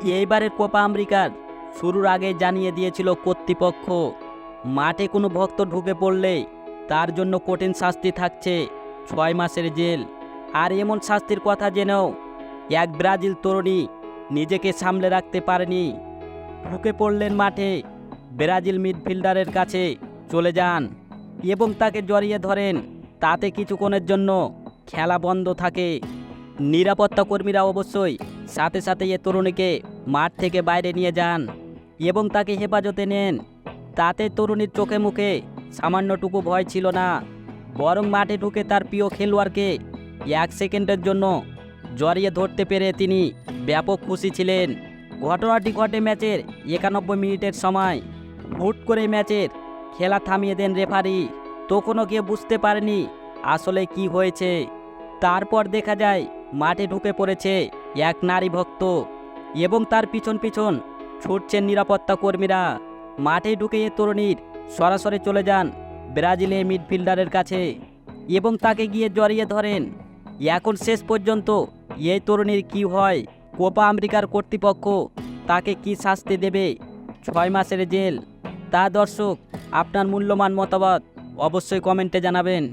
এইবারের কোপা আমেরিকার শুরুর আগে জানিয়ে দিয়েছিল কর্তৃপক্ষ, মাঠে কোনো ভক্ত ঢুকে পড়লে তার জন্য কঠিন শাস্তি থাকছে, 6 মাসের জেল। আর এমন শাস্তির কথা জেনেও এক ব্রাজিল তরুণী নিজেকে সামলে রাখতে পারেনি, ঢুকে পড়লেন মাঠে, ব্রাজিল মিডফিল্ডারের কাছে চলে যান এবং তাকে জড়িয়ে ধরেন। তাতে কিছুক্ষণের জন্য খেলা বন্ধ থাকে। নিরাপত্তা কর্মীরা অবশ্যই সাথে সাথে এ তরুণীকে মাঠ থেকে বাইরে নিয়ে যান এবং তাকে হেফাজতে নেন। তাতে তরুণীর চোখে মুখে সামান্যটুকু ভয় ছিল না, বরং মাঠে ঢুকে তার প্রিয় খেলোয়াড়কে 1 সেকেন্ডের জন্য জড়িয়ে ধরতে পেরে তিনি ব্যাপক খুশি ছিলেন। ঘটনাটি ঘটে ম্যাচের 91 মিনিটের সময়। হুট করে ম্যাচের খেলা থামিয়ে দেন রেফারি। তখনও কেউ বুঝতে পারেনি আসলে কি হয়েছে। তারপর দেখা যায় মাঠে ঢুকে পড়েছে এক নারী ভক্ত এবং তার পিছন পিছন ছুটছেন নিরাপত্তা কর্মীরা। মাঠে ঢুকে এ তরুণীর সরাসরি চলে যান ব্রাজিলের মিডফিল্ডারের কাছে এবং তাকে গিয়ে জড়িয়ে ধরেন। এখন শেষ পর্যন্ত এই তরুণীর কি হয়, কোপা আমেরিকার কর্তৃপক্ষ তাকে কি শাস্তি দেবে, 6 মাসের জেল, তা দর্শক আপনার মূল্যবান মতামত অবশ্যই কমেন্টে জানাবেন।